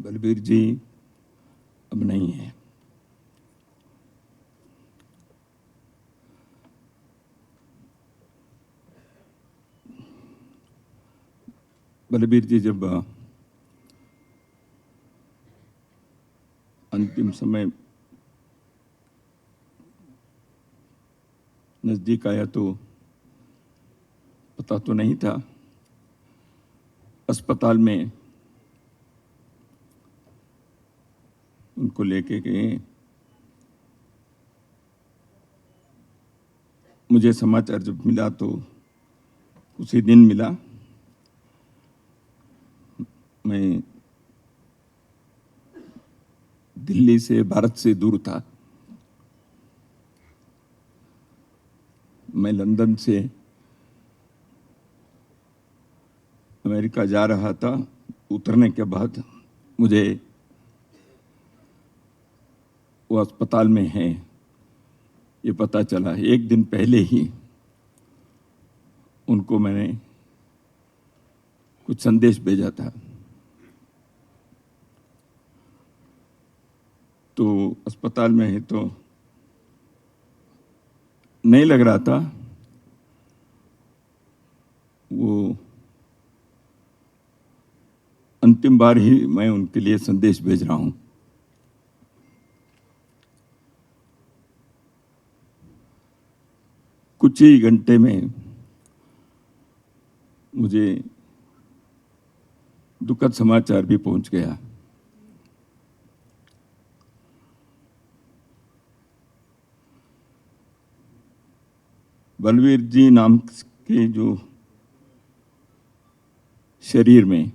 बलबीर जी अब नहीं है। बलबीर जी जब अंतिम समय नजदीक आया तो पता तो नहीं था। अस्पताल में उनको लेके गए। मुझे समाचार जब मिला तो उसी दिन मिला। मैं दिल्ली से, भारत से दूर था। मैं लंदन से अमेरिका जा रहा था। उतरने के बाद मुझे वो अस्पताल में है ये पता चला। एक दिन पहले ही उनको मैंने कुछ संदेश भेजा था। तो अस्पताल में है तो नहीं लग रहा था वो अंतिम बार ही मैं उनके लिए संदेश भेज रहा हूं। कुछ ही घंटे में मुझे दुखद समाचार भी पहुंच गया। बलबीर जी नाम के जो शरीर में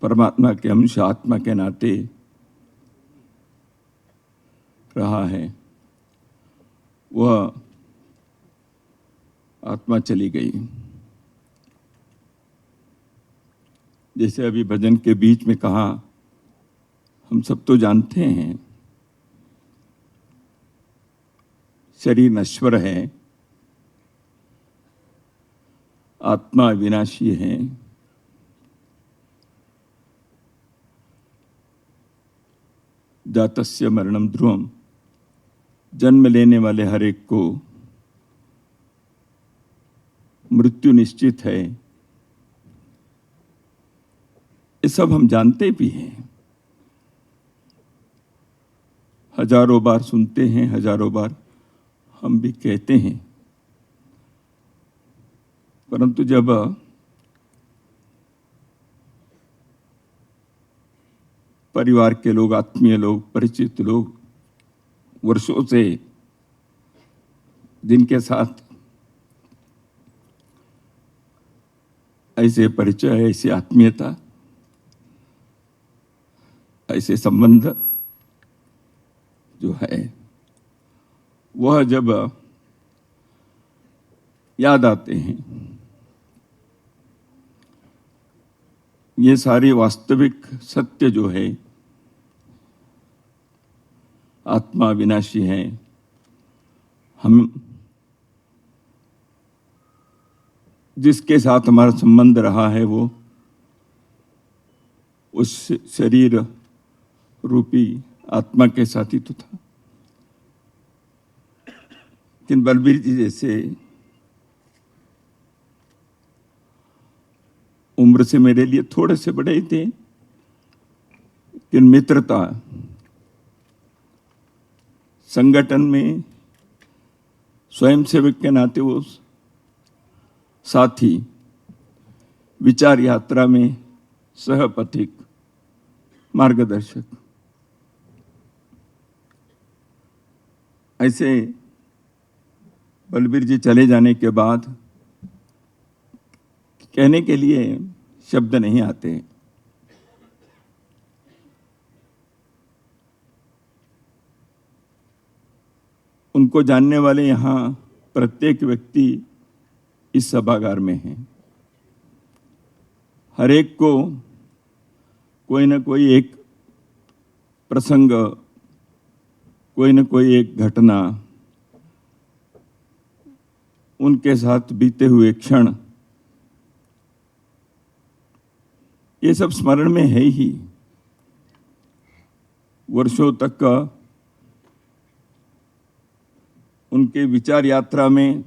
परमात्मा के अंश आत्मा के नाते रहा है, वह आत्मा चली गई। जैसे अभी भजन के बीच में कहा, हम सब तो जानते हैं शरीर नश्वर है, आत्मा विनाशी है। जातस्य मरणम ध्रुवम, जन्म लेने वाले हर एक को मृत्यु निश्चित है। ये सब हम जानते भी हैं, हजारों बार सुनते हैं, हजारों बार हम भी कहते हैं। परंतु जब परिवार के लोग, आत्मीय लोग, परिचित लोग वर्षों से जिनके साथ ऐसे परिचय, ऐसी आत्मीयता, ऐसे संबंध जो है, वह जब याद आते हैं, ये सारी वास्तविक सत्य जो है, आत्मा विनाशी है, हम जिसके साथ हमारा संबंध रहा है वो उस शरीर रूपी आत्मा के साथ ही तो था। लेकिन बलबीर जी जैसे उम्र से मेरे लिए थोड़े से बड़े ही थे, लेकिन मित्रता, संगठन में स्वयंसेवक के नाते वो साथी, विचार यात्रा में सहपथिक, मार्गदर्शक, ऐसे बलबीर जी चले जाने के बाद कहने के लिए शब्द नहीं आते। उनको जानने वाले यहाँ प्रत्येक व्यक्ति इस सभागार में है। हर एक को कोई न कोई एक प्रसंग, कोई न कोई एक घटना, उनके साथ बीते हुए क्षण ये सब स्मरण में है ही। वर्षों तक का उनके विचार यात्रा में,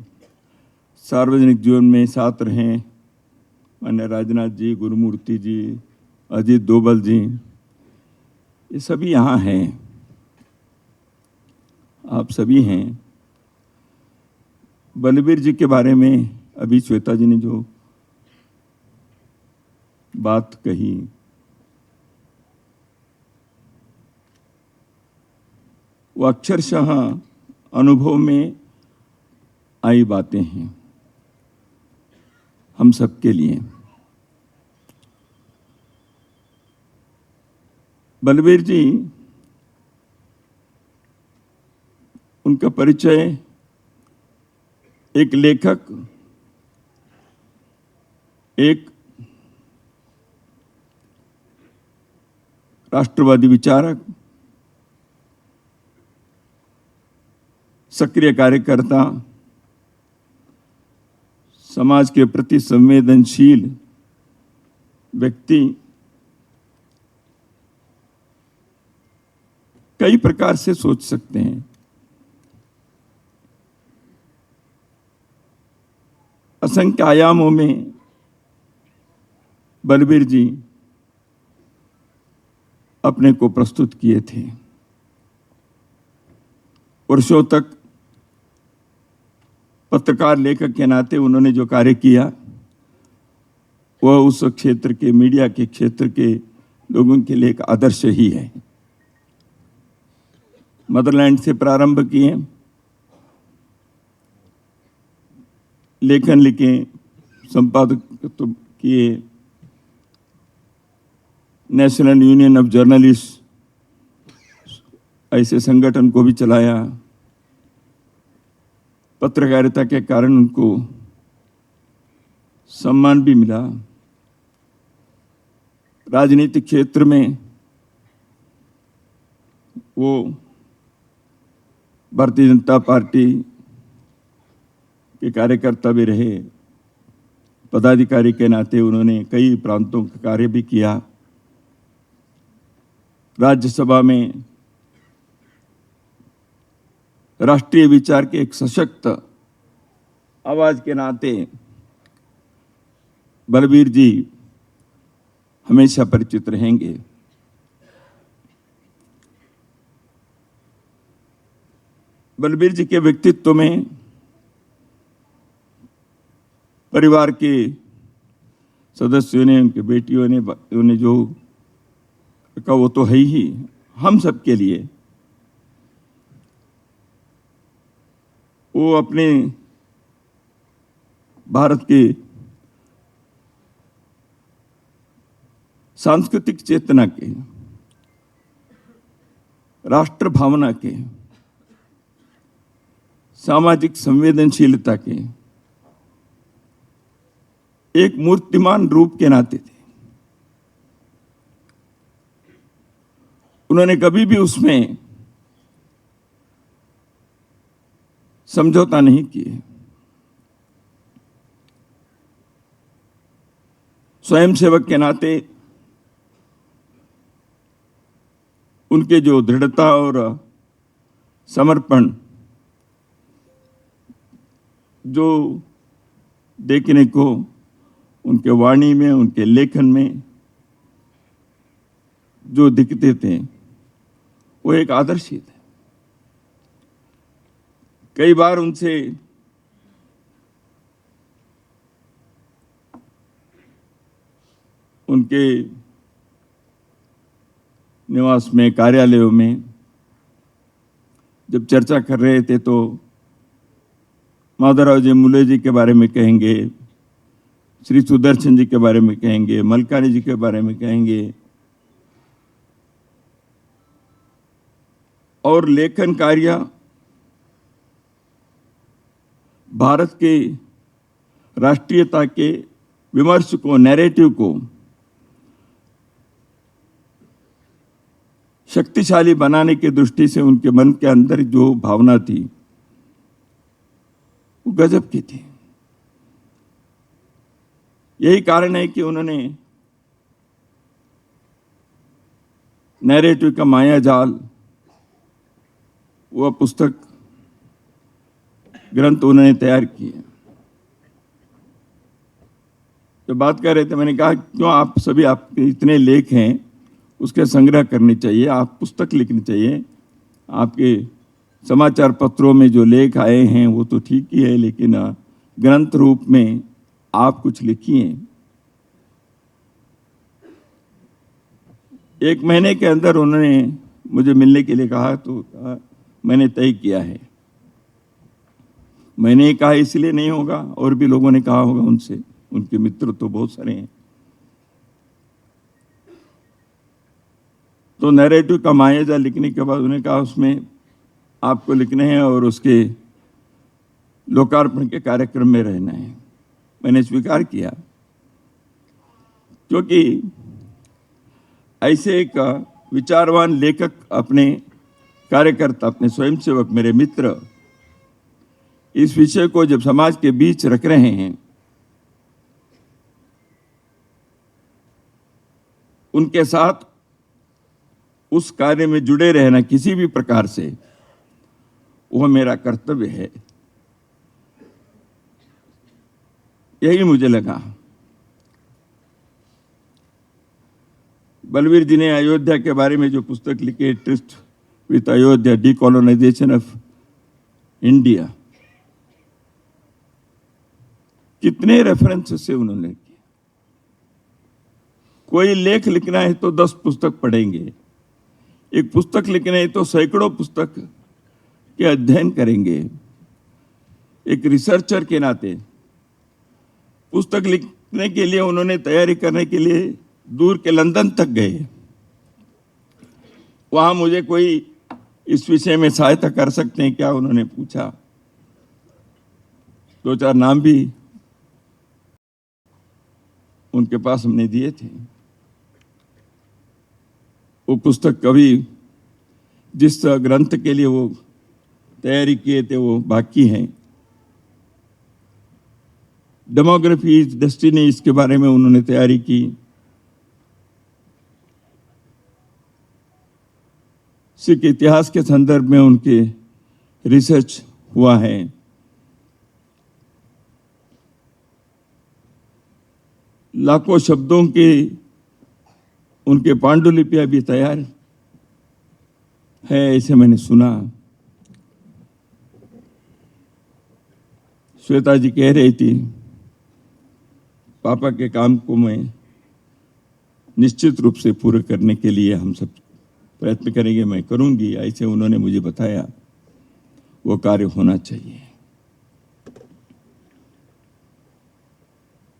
सार्वजनिक जीवन में साथ रहे माननीय राजनाथ जी, गुरुमूर्ति जी, अजीत डोभाल जी, ये सभी यहाँ हैं, आप सभी हैं। बलबीर जी के बारे में अभी श्वेता जी ने जो बात कही, वो अक्षरशः अनुभव में आई बातें हैं हम सबके लिए। बलबीर जी, उनका परिचय एक लेखक, एक राष्ट्रवादी विचारक, सक्रिय कार्यकर्ता, समाज के प्रति संवेदनशील व्यक्ति, कई प्रकार से सोच सकते हैं। असंख्य आयामों में बलबीर जी अपने को प्रस्तुत किए थे। वर्षों तक पत्रकार लेखक के नाते उन्होंने जो कार्य किया, वह उस क्षेत्र के, मीडिया के क्षेत्र के लोगों के लिए एक आदर्श ही है। मदरलैंड से प्रारंभ किए, लेखन लिखे, संपादक किए, नेशनल यूनियन ऑफ जर्नलिस्ट ऐसे संगठन को भी चलाया। पत्रकारिता के कारण उनको सम्मान भी मिला। राजनीतिक क्षेत्र में वो भारतीय जनता पार्टी के कार्यकर्ता भी रहे। पदाधिकारी के नाते उन्होंने कई प्रांतों का कार्य भी किया। राज्यसभा में राष्ट्रीय विचार के एक सशक्त आवाज के नाते बलबीर जी हमेशा परिचित रहेंगे। बलबीर जी के व्यक्तित्व में परिवार के सदस्यों ने, उनके बेटियों ने जो कहा वो तो है ही हम सब के लिए। वो अपने भारत के सांस्कृतिक चेतना के, राष्ट्र भावना के, सामाजिक संवेदनशीलता के एक मूर्तिमान रूप के नाते थे। उन्होंने कभी भी उसमें समझौता नहीं किए। स्वयंसेवक के नाते उनके जो दृढ़ता और समर्पण जो देखने को उनके वाणी में, उनके लेखन में जो दिखते थे, वो एक आदर्श ही थे। कई बार उनसे उनके निवास में, कार्यालयों में जब चर्चा कर रहे थे तो माधवराव जी मुले जी के बारे में कहेंगे, श्री सुदर्शन जी के बारे में कहेंगे, मलकानी जी के बारे में कहेंगे, और लेखन कार्य भारत के राष्ट्रीयता के विमर्श को, नैरेटिव को शक्तिशाली बनाने की दृष्टि से उनके मन के अंदर जो भावना थी वो गजब की थी। यही कारण है कि उन्होंने नैरेटिव का माया जाल, वह पुस्तक ग्रंथ उन्होंने तैयार किए। जब बात कर रहे थे मैंने कहा क्यों आप सभी, आपके इतने लेख हैं उसके संग्रह करने चाहिए, आप पुस्तक लिखनी चाहिए। आपके समाचार पत्रों में जो लेख आए हैं वो तो ठीक ही है, लेकिन ग्रंथ रूप में आप कुछ लिखिए। एक महीने के अंदर उन्होंने मुझे मिलने के लिए कहा, तो मैंने तय किया है। मैंने कहा इसलिए नहीं होगा, और भी लोगों ने कहा होगा उनसे, उनके मित्र तो बहुत सारे हैं। तो नैरेटिव का मायाजाल लिखने के बाद उन्होंने कहा उसमें आपको लिखने हैं और उसके लोकार्पण के कार्यक्रम में रहना है। मैंने स्वीकार किया, क्योंकि ऐसे एक विचारवान लेखक, अपने कार्यकर्ता, अपने स्वयंसेवक, मेरे मित्र इस विषय को जब समाज के बीच रख रहे हैं, उनके साथ उस कार्य में जुड़े रहना किसी भी प्रकार से, वह मेरा कर्तव्य है, यही मुझे लगा। बलवीर जी ने अयोध्या के बारे में जो पुस्तक लिखी, tryst with Ayodhya, decolonisation of India, कितने रेफरेंस से उन्होंने किया। कोई लेख लिखना है तो 10 पुस्तक पढ़ेंगे, एक पुस्तक लिखना है तो सैकड़ों पुस्तक के अध्ययन करेंगे। एक रिसर्चर के नाते पुस्तक लिखने के लिए उन्होंने तैयारी करने के लिए दूर के लंदन तक गए। वहां मुझे कोई इस विषय में सहायता कर सकते हैं क्या, उन्होंने पूछा। 2-4 नाम भी उनके पास हमने दिए थे। वो पुस्तक कभी, जिस ग्रंथ के लिए वो तैयारी किए थे, वो बाकी हैं। डेमोग्राफी इज डेस्टिनी, इसके बारे में उन्होंने तैयारी की। सिख इतिहास के संदर्भ में उनके रिसर्च हुआ है। लाखों शब्दों के उनके पांडुलिपियां भी तैयार है, ऐसे मैंने सुना। श्वेता जी कह रही थी, पापा के काम को मैं निश्चित रूप से पूरे करने के लिए हम सब प्रयत्न करेंगे, मैं करूंगी, ऐसे उन्होंने मुझे बताया। वो कार्य होना चाहिए।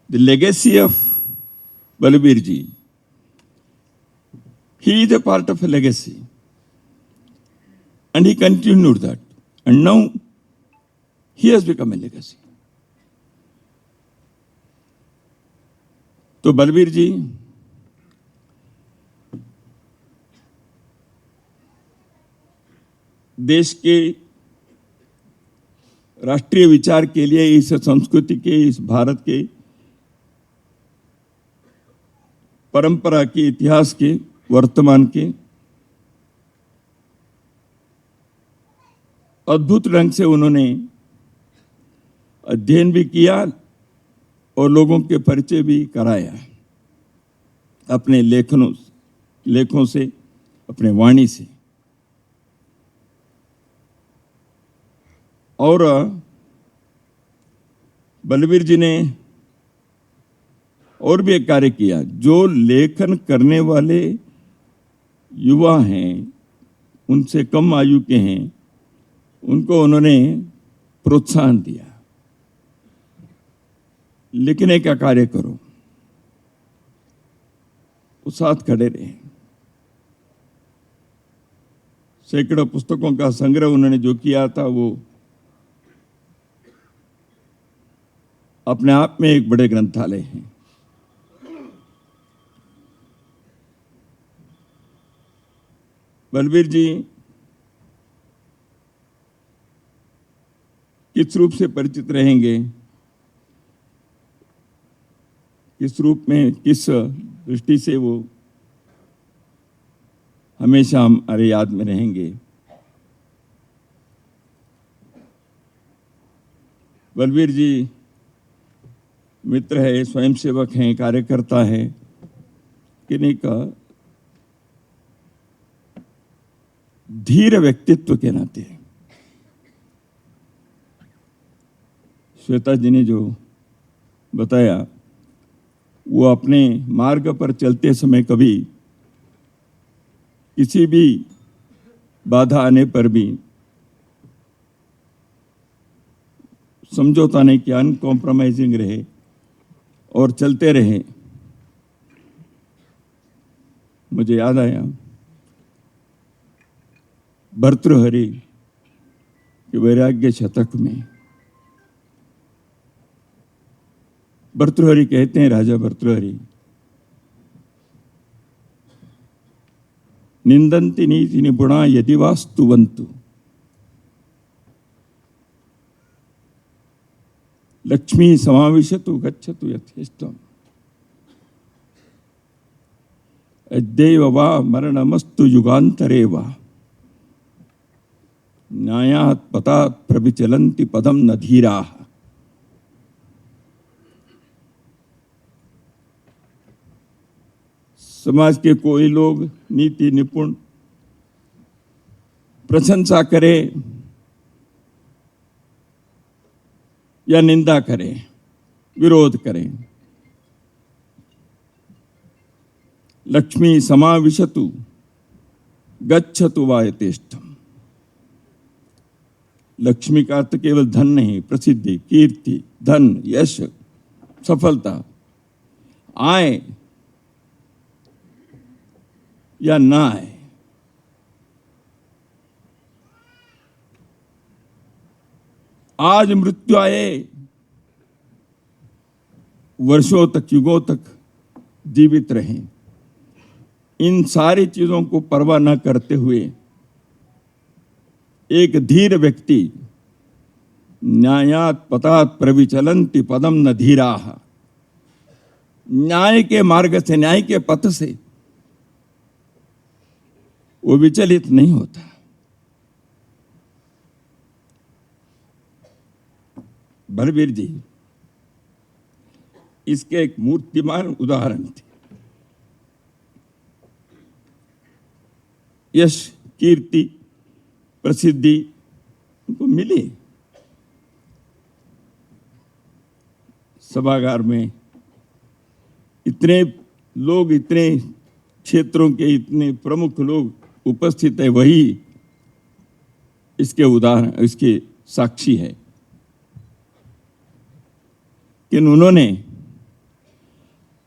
The legacy of Balbir ji, he is a part of a legacy and he continued that, and now he has become a legacy. तो बलबीर जी देश के राष्ट्रीय विचार के लिए, इस संस्कृति के, इस भारत के परंपरा के, इतिहास के, वर्तमान के अद्भुत ढंग से उन्होंने अध्ययन भी किया और लोगों के परिचय भी कराया, अपने लेखों से, अपने वाणी से। और बलबीर जी ने और भी एक कार्य किया। जो लेखन करने वाले युवा हैं, उनसे कम आयु के हैं, उनको उन्होंने प्रोत्साहन दिया, लिखने का कार्य करो। वो साथ खड़े रहे। सैकड़ों पुस्तकों का संग्रह उन्होंने जो किया था, वो अपने आप में एक बड़े ग्रंथालय हैं। बलबीर जी किस रूप से परिचित रहेंगे, किस रूप में, किस दृष्टि से वो हमेशा हमारे याद में रहेंगे। बलवीर जी मित्र है, स्वयंसेवक हैं, कार्यकर्ता हैं, किन्हीं का धीर व्यक्तित्व के नाते श्वेता जी ने जो बताया, वो अपने मार्ग पर चलते समय कभी किसी भी बाधा आने पर भी समझौता नहीं किया, अनकॉम्प्रोमाइजिंग रहे और चलते रहे। मुझे याद आया भर्तृहरि के वैराग्य शतक में भर्तृहरि कहते हैं, राजा भर्तृहरि, निंदन्ति नीति निपुणा यदि वास्तुवन्तु लक्ष्मी समाविशतु गच्छतु यथेष्टम् अद्यैव वा मरणमस्तु युगान्तरे वा न्यायात् पतात् प्रविचलन्ति पदम न धीराः। समाज के कोई लोग नीति निपुण प्रशंसा करे या निंदा करें, विरोध करें, लक्ष्मी समाविशतु गच्छतु वा यथेष्टम्। लक्ष्मी का अर्थ केवल धन नहीं, प्रसिद्धि, कीर्ति, धन, यश, सफलता आए या ना आए, आज मृत्यु आए, वर्षों तक, युगों तक जीवित रहें, इन सारी चीजों को परवाह न करते हुए एक धीर व्यक्ति न्यायात् पतात् प्रविचलन्ति पदम न धीराः, न्याय के मार्ग से, न्याय के पथ से वो विचलित नहीं होता। बलवीर जी इसके एक मूर्तिमान उदाहरण थे। यश, कीर्ति, प्रसिद्धि उनको मिली, सभागार में इतने लोग, इतने क्षेत्रों के इतने प्रमुख लोग उपस्थित है, वही इसके उदाहरण, इसके साक्षी है कि उन्होंने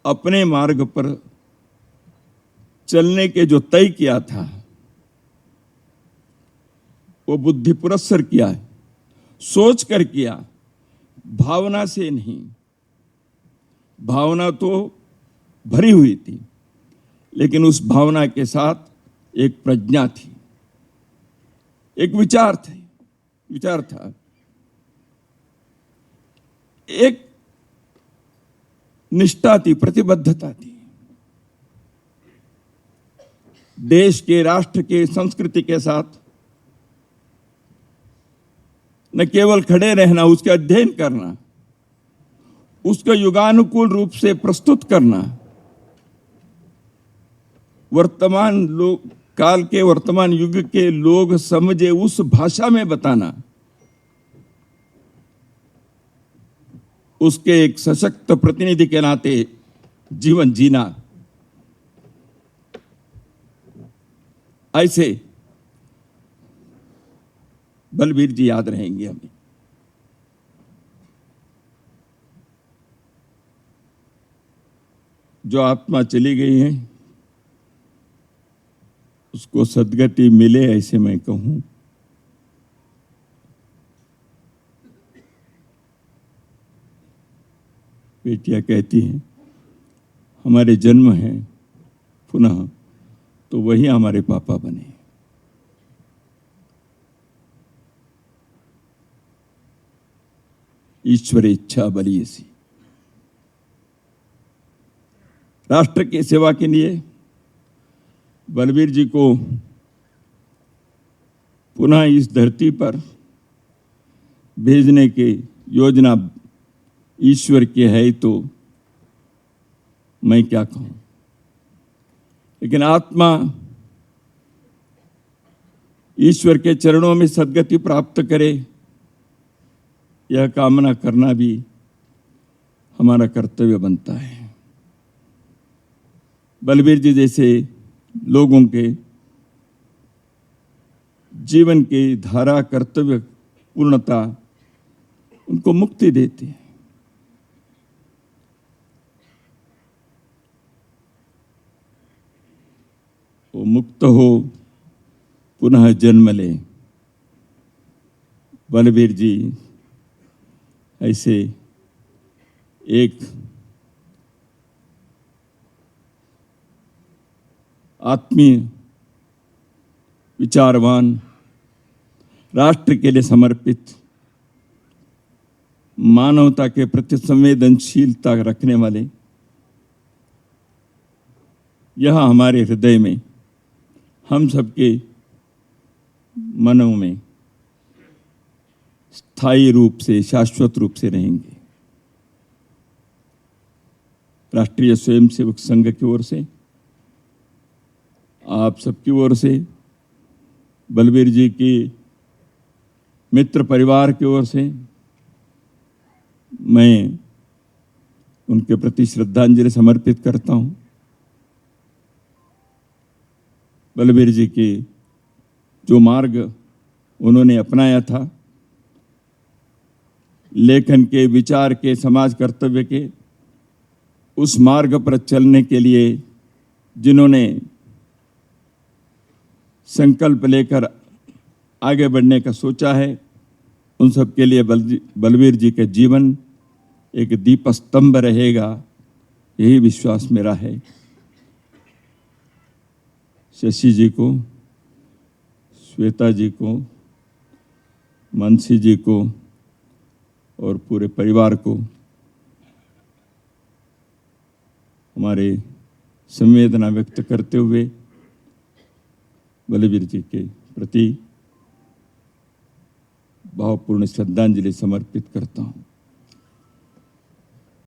अपने मार्ग पर चलने के जो तय किया था वो बुद्धि पुरस्सर किया है, सोच कर किया, भावना से नहीं। भावना तो भरी हुई थी, लेकिन उस भावना के साथ एक प्रज्ञा थी, एक विचार था, एक निष्ठा थी, प्रतिबद्धता थी। देश के, राष्ट्र के, संस्कृति के साथ न केवल खड़े रहना, उसका अध्ययन करना, उसका युगानुकूल रूप से प्रस्तुत करना, वर्तमान लोग, काल के, वर्तमान युग के लोग समझे उस भाषा में बताना, उसके एक सशक्त प्रतिनिधि के नाते जीवन जीना, ऐसे बलवीर जी याद रहेंगे हमें। जो आत्मा चली गई है उसको सद्गति मिले, ऐसे मैं कहूं। बेटियां कहती हैं हमारे जन्म है पुनः तो वही हमारे पापा बने। ईश्वर इच्छा बलियसी। राष्ट्र की सेवा के लिए बलबीर जी को पुनः इस धरती पर भेजने की योजना ईश्वर की है तो मैं क्या कहूं। लेकिन आत्मा ईश्वर के चरणों में सद्गति प्राप्त करे, यह कामना करना भी हमारा कर्तव्य बनता है। बलबीर जी जैसे लोगों के जीवन की धारा कर्तव्य पूर्णता उनको मुक्ति देती है। वो मुक्त हो, पुनः जन्म ले। बलबीर जी ऐसे एक आत्मीय विचारवान, राष्ट्र के लिए समर्पित, मानवता के प्रति संवेदनशीलता रखने वाले यह हमारे हृदय में, हम सबके मनों में स्थायी रूप से, शाश्वत रूप से रहेंगे। राष्ट्रीय स्वयंसेवक संघ की ओर से, आप सबकी ओर से, बलबीर जी की मित्र परिवार की ओर से मैं उनके प्रति श्रद्धांजलि समर्पित करता हूं। बलबीर जी की जो मार्ग उन्होंने अपनाया था, लेखन के, विचार के, समाज कर्तव्य के, उस मार्ग पर चलने के लिए जिन्होंने संकल्प लेकर आगे बढ़ने का सोचा है, उन सब के लिए बलबीर जी के जीवन एक दीप स्तंभ रहेगा, यही विश्वास मेरा है। शशि जी को, श्वेता जी को, मनसी जी को और पूरे परिवार को हमारे संवेदना व्यक्त करते हुए बलबीर जी के प्रति भावपूर्ण श्रद्धांजलि समर्पित करता हूं।